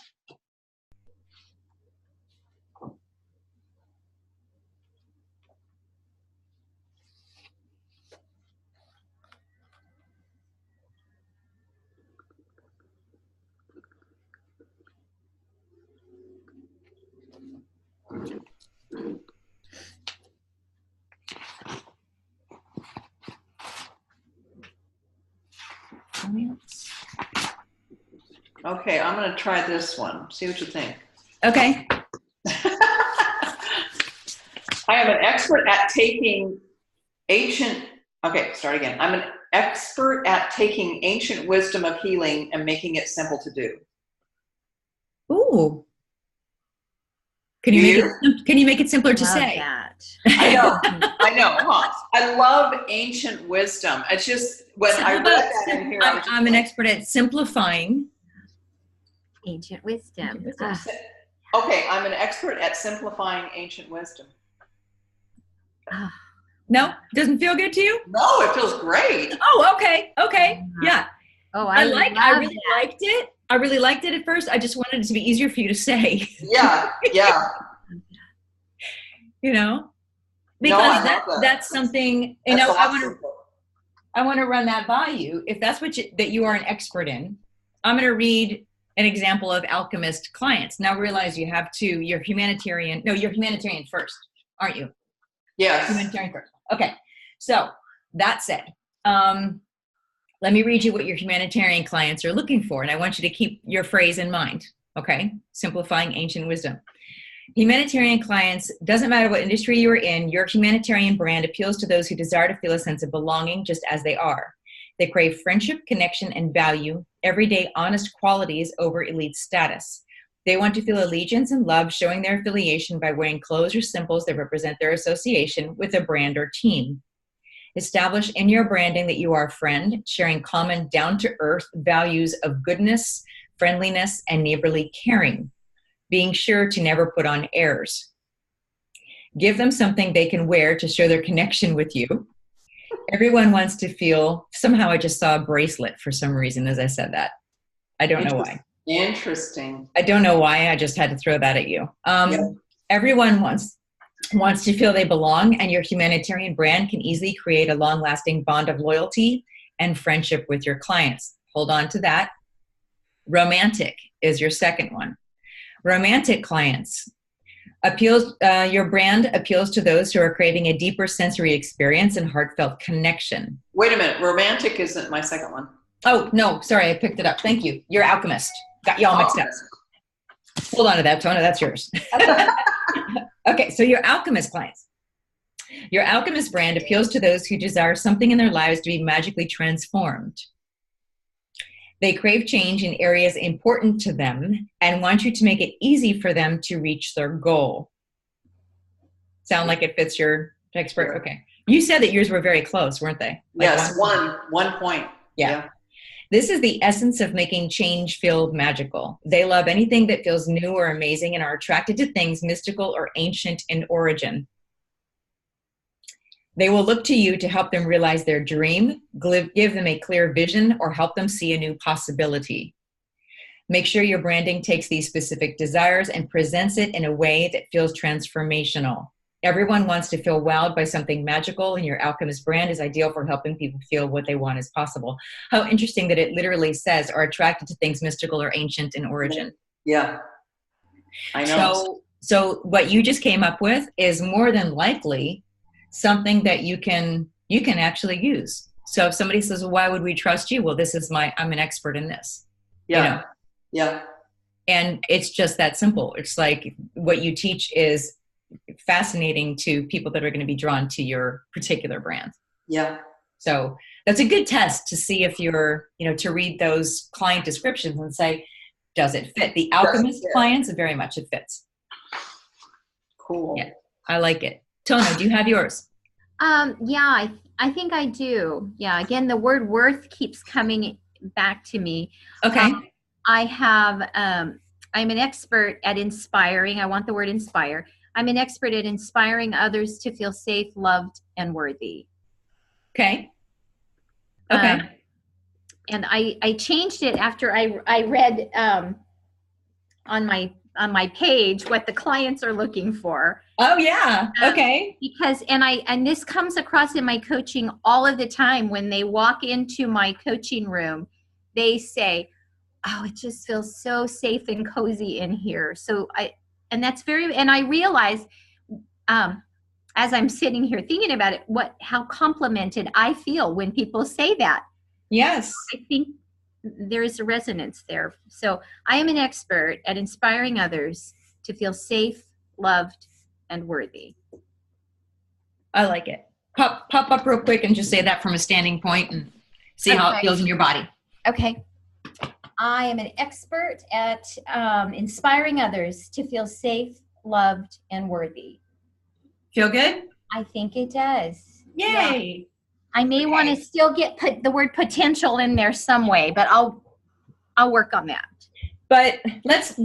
Okay, I'm going to try this one. See what you think. Okay. I am an expert at taking ancient. Okay, start again. I'm an expert at taking ancient wisdom of healing and making it simple to do. Ooh. Can you make it simpler to say? That. I know. Huh? I love ancient wisdom. It's just when I read that in here, I'm an expert at simplifying ancient wisdom. Okay, I'm an expert at simplifying ancient wisdom. No, doesn't feel good to you? No, it feels great. Oh, okay, yeah. Oh, I really liked it. I really liked it at first. I just wanted it to be easier for you to say. Yeah. You know, because that's something. You know, I want to run that by you. If that's that you are an expert in, I'm going to read an example of alchemist clients. Now realize you have two. You're humanitarian first, aren't you? Yes. Humanitarian first. Okay. So that said, let me read you what your humanitarian clients are looking for. And I want you to keep your phrase in mind. Okay. Simplifying ancient wisdom. Humanitarian clients, doesn't matter what industry you are in, your humanitarian brand appeals to those who desire to feel a sense of belonging just as they are. They crave friendship, connection, and value, everyday honest qualities over elite status. They want to feel allegiance and love, showing their affiliation by wearing clothes or symbols that represent their association with a brand or team. Establish in your branding that you are a friend, sharing common down-to-earth values of goodness, friendliness, and neighborly caring, being sure to never put on airs. Give them something they can wear to show their connection with you. Everyone wants to feel, somehow I just saw a bracelet for some reason as I said that. I don't know why. Interesting. I don't know why, I just had to throw that at you. Everyone wants to feel they belong, and your humanitarian brand can easily create a long-lasting bond of loyalty and friendship with your clients. Hold on to that. Romantic is your second one. Romantic clients. Your brand appeals to those who are craving a deeper sensory experience and heartfelt connection. Wait a minute. Romantic isn't my second one. Oh, no. Sorry, I picked it up. Thank you. You're alchemist. Got you all mixed up. Hold on to that, Tona. That's yours. Okay, so your alchemist clients. Your alchemist brand appeals to those who desire something in their lives to be magically transformed. They crave change in areas important to them and want you to make it easy for them to reach their goal. Sound like it fits your expert? Okay. You said that yours were very close, weren't they? Like yes, one point. Yeah. This is the essence of making change feel magical. They love anything that feels new or amazing and are attracted to things mystical or ancient in origin. They will look to you to help them realize their dream, give them a clear vision, or help them see a new possibility. Make sure your branding takes these specific desires and presents it in a way that feels transformational. Everyone wants to feel wowed by something magical, and your alchemist brand is ideal for helping people feel what they want is possible. How interesting that it literally says are attracted to things mystical or ancient in origin. Yeah, I know. So what you just came up with is more than likely something that you can actually use. So if somebody says, well, why would we trust you? Well, I'm an expert in this. Yeah. You know? Yeah. And it's just that simple. It's like what you teach is fascinating to people that are going to be drawn to your particular brand. Yeah. So that's a good test to see if you're, to read those client descriptions and say, does it fit? The Alchemist clients, very much it fits. Cool. Yeah, I like it. Tona, do you have yours? Yeah, I think I do. Yeah. Again, the word worth keeps coming back to me. Okay. I have, I'm an expert at inspiring. I want the word inspire. I'm an expert at inspiring others to feel safe, loved, and worthy. Okay. Okay. And I changed it after I read on my page what the clients are looking for. Oh yeah. Okay. Because and this comes across in my coaching all of the time. When they walk into my coaching room, they say, "Oh, it just feels so safe and cozy in here." So I realize as I'm sitting here thinking about it, how complimented I feel when people say that. Yes. I think there is a resonance there. So I am an expert at inspiring others to feel safe, loved, and worthy. I like it. Pop up real quick and just say that from a standing point and see how it feels in your body. Okay. I am an expert at inspiring others to feel safe, loved, and worthy. Feel good? I think it does. Yay. Yeah. I may want to still get the word potential in there some way, but I'll work on that. But let's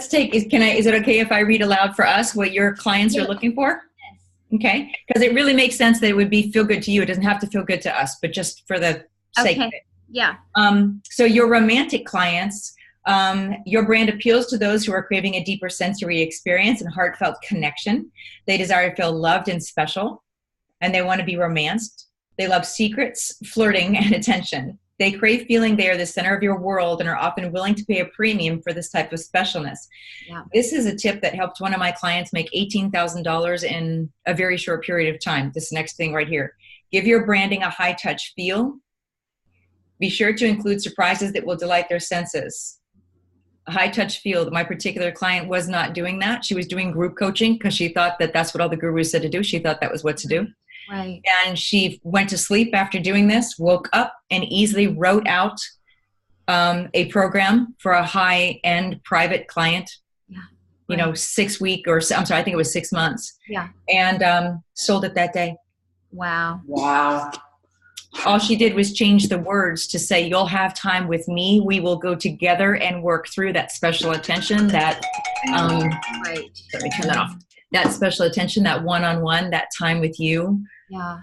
take, is it okay if I read aloud for us what your clients are looking for? Yes. Okay. Because it really makes sense that it would feel good to you. It doesn't have to feel good to us, but just for the sake of it. Yeah. So your romantic clients, your brand appeals to those who are craving a deeper sensory experience and heartfelt connection. They desire to feel loved and special, and they want to be romanced. They love secrets, flirting, and attention. They crave feeling they are the center of your world and are often willing to pay a premium for this type of specialness. Yeah. This is a tip that helped one of my clients make $18,000 in a very short period of time. This next thing right here. Give your branding a high-touch feel. Be sure to include surprises that will delight their senses. A high-touch feel. My particular client was not doing that. She was doing group coaching because she thought that that's what all the gurus said to do. She thought that was what to do. Right. And she went to sleep after doing this, woke up, and easily wrote out a program for a high-end private client. Yeah. Right. 6 weeks I think it was 6 months. Yeah. And sold it that day. Wow. Wow. All she did was change the words to say, "You'll have time with me. We will go together and work through that special attention that, right. Let me turn that off. That special attention, that one-on-one, that time with you." Yeah.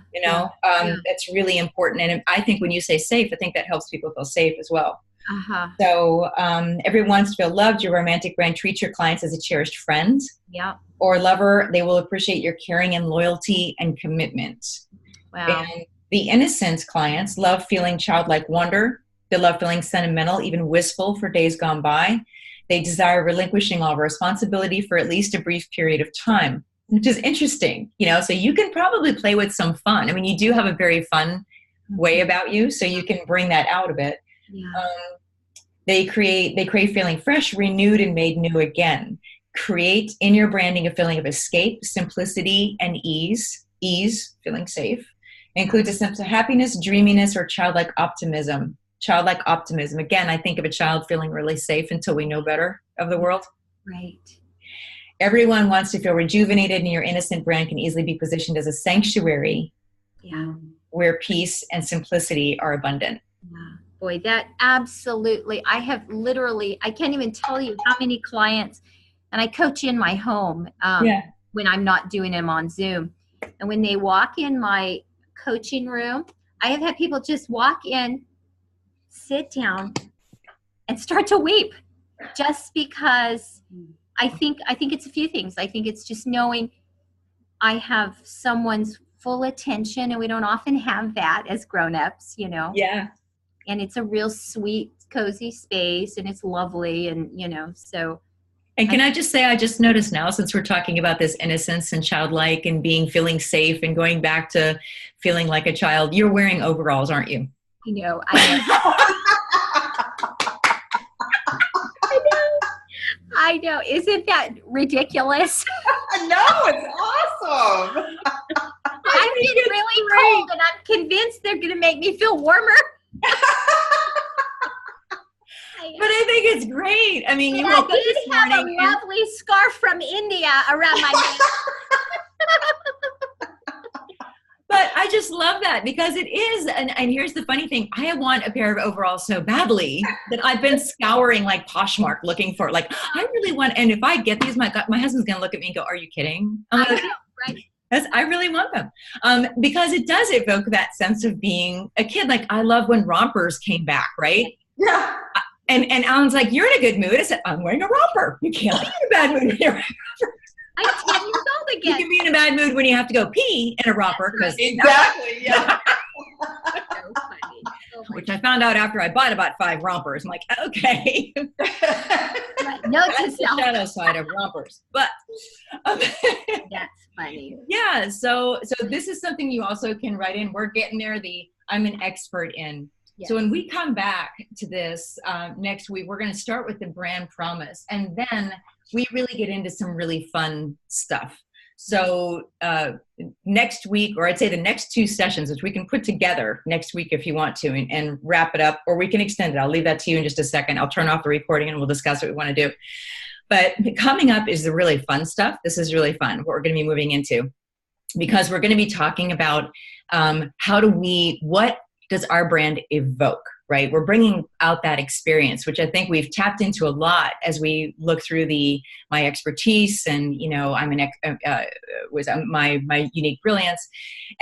That's really important. And I think when you say safe, I think that helps people feel safe as well. Uh-huh. So everyone wants to feel loved. Your romantic brand treats your clients as a cherished friend. Yeah. Or lover. They will appreciate your caring and loyalty and commitment. Wow. And the innocent clients love feeling childlike wonder. They love feeling sentimental, even wistful for days gone by. They desire relinquishing all responsibility for at least a brief period of time, which is interesting, so you can probably play with some fun. I mean, you do have a very fun way about you, so you can bring that out a bit. Yeah. They crave feeling fresh, renewed, and made new again. Create in your branding a feeling of escape, simplicity, and ease, feeling safe. Includes a sense of happiness, dreaminess, or childlike optimism. Childlike optimism. Again, I think of a child feeling really safe until we know better of the world. Right. Everyone wants to feel rejuvenated, and your innocent brand can easily be positioned as a sanctuary where peace and simplicity are abundant. Yeah. Boy, that absolutely. I can't even tell you how many clients, and I coach in my home when I'm not doing them on Zoom. And when they walk in my coaching room, I have had people just walk in, sit down, and start to weep just because I think it's a few things. I think it's just knowing I have someone's full attention, and we don't often have that as grown-ups, Yeah. And it's a real sweet, cozy space, and it's lovely, and so. And can I just say, I just noticed now, since we're talking about this innocence and childlike and feeling safe and going back to feeling like a child, you're wearing overalls, aren't you? I know. I know. Isn't that ridiculous? No, it's awesome. I'm getting really cold, and I'm convinced they're going to make me feel warmer. But I think it's great. I mean, you woke up this morning. I did have a lovely scarf from India around my neck. But I just love that because it is, and here's the funny thing, I want a pair of overalls so badly that I've been scouring like Poshmark looking for, like, I really want, and if I get these, my husband's going to look at me and go, are you kidding? I'm like, right. I really want them because it does evoke that sense of being a kid. Like, I love when rompers came back, right? Yeah. And Alan's like, you're in a good mood. I said, I'm wearing a romper. You can't be in a bad mood when you're wearing a romper. I'm 10 years old again. You can be in a bad mood when you have to go pee in a romper. Exactly, yeah. So funny. Which I found out after I bought about 5 rompers. I'm like, okay. Note That's the shadow side of rompers. But that's funny. Yeah, so this is something you also can write in. We're getting there, I'm an expert in. Yes. So when we come back to this next week, we're going to start with the brand promise. And then we really get into some really fun stuff. So next week, or I'd say the next 2 sessions, which we can put together next week if you want to and wrap it up, or we can extend it. I'll leave that to you in just a second. I'll turn off the recording and we'll discuss what we want to do. But coming up is the really fun stuff. This is really fun, what we're going to be moving into, because we're going to be talking about what does our brand evoke, right? We're bringing out that experience, which I think we've tapped into a lot as we look through my expertise and, I'm my unique brilliance,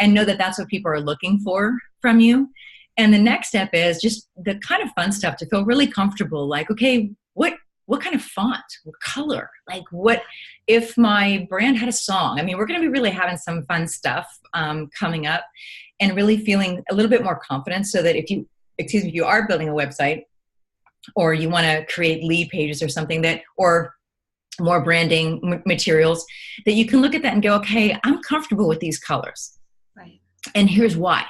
and know that that's what people are looking for from you. And the next step is just the kind of fun stuff to feel really comfortable. Like, okay, what kind of font, what color, like what if my brand had a song? I mean, we're going to be really having some fun stuff coming up and really feeling a little bit more confident so that if you are building a website or you want to create lead pages or something or more branding materials, that you can look at that and go, okay, I'm comfortable with these colors. Right. And here's why.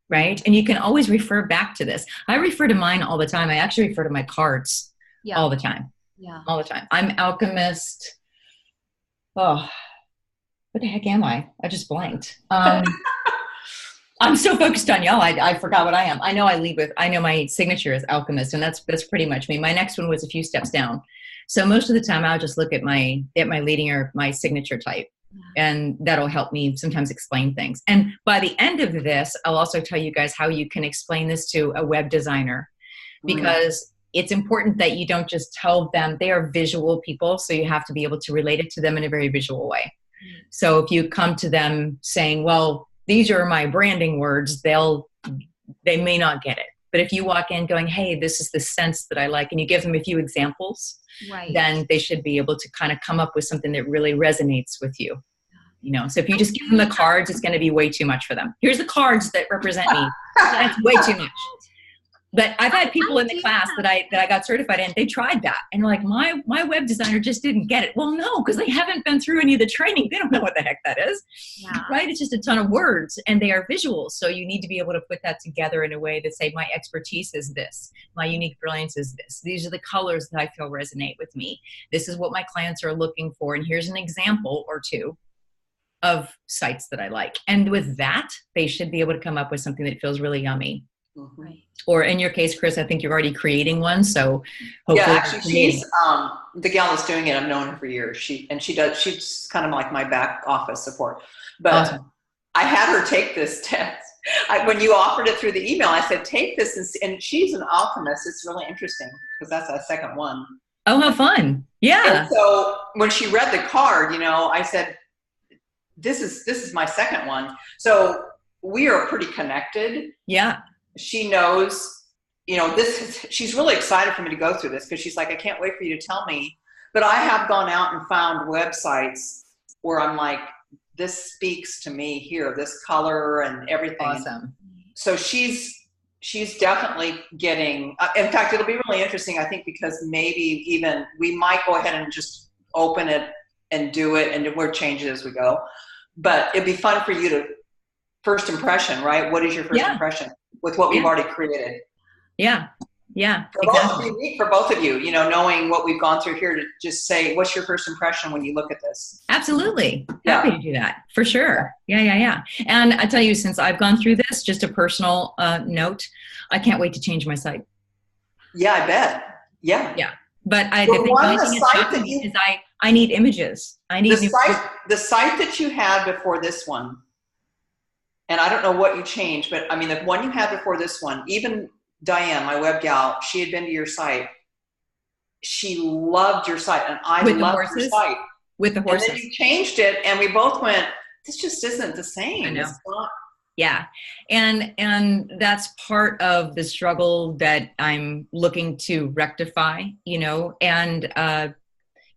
Right. And you can always refer back to this. I refer to mine all the time. I actually refer to my cards all the time. Yeah. All the time. I'm Alchemist. Oh, what the heck am I? I just blanked. I'm so focused on y'all. I forgot what I am. I know my signature is Alchemist, and that's pretty much me. My next one was a few steps down. So most of the time I'll just look at my leading or my signature type, and that'll help me sometimes explain things. And by the end of this, I'll also tell you guys how you can explain this to a web designer, because it's important that you don't just tell them. They are visual people, so you have to be able to relate it to them in a very visual way. So if you come to them saying, well, these are my branding words, they may not get it. But if you walk in going, hey, this is the sense that I like, and you give them a few examples, then they should be able to kind of come up with something that really resonates with you. So if you just give them the cards, it's going to be way too much for them. Here's the cards that represent me. That's way too much. But I've had people in the class that I got certified in, they tried that. And they're like, my web designer just didn't get it. Well, no, because they haven't been through any of the training. They don't know what the heck that is, right? It's just a ton of words and they are visuals. So you need to be able to put that together in a way that say, my expertise is this. My unique brilliance is this. These are the colors that I feel resonate with me. This is what my clients are looking for. And here's an example or two of sites that I like. And with that, they should be able to come up with something that feels really yummy. Right. Or in your case, Chris, I think you're already creating one. So hopefully actually she's the gal that's doing it. I've known her for years. She's kind of like my back office support. But awesome. I had her take this test. When you offered it through the email, I said, take this. And she's an alchemist. It's really interesting because that's our second one. Oh, how fun. Yeah. And so when she read the card, I said, this is my second one. So we are pretty connected. Yeah. She knows, she's really excited for me to go through this because she's like, I can't wait for you to tell me. But I have gone out and found websites where I'm like, this speaks to me here, this color and everything. Awesome. So she's definitely getting, in fact, it'll be really interesting, I think, because maybe even we might go ahead and just open it and do it and we'll change it as we go. But it'd be fun for you to, first impression, right? What is your first impression with what we've already created? Yeah. Yeah, exactly. Unique for both of you, you know, knowing what we've gone through here, to just say, what's your first impression when you look at this? Absolutely. Happy to do that, for sure. Yeah. And I tell you, since I've gone through this, just a personal note, I can't wait to change my site. Yeah, I bet. Yeah. But the thing is I need images. I need the site that you had before this one, and I don't know what you changed, but I mean, the one you had before this one, even Diane, my web gal, she had been to your site. She loved your site, and I loved your site. With the horses. And then you changed it, and we both went, this just isn't the same. I know. It's not. Yeah. And that's part of the struggle that I'm looking to rectify, you know, and I'm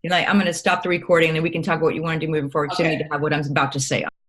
going to stop the recording and then we can talk about what you want to do moving forward. Okay. So I need to have what I'm about to say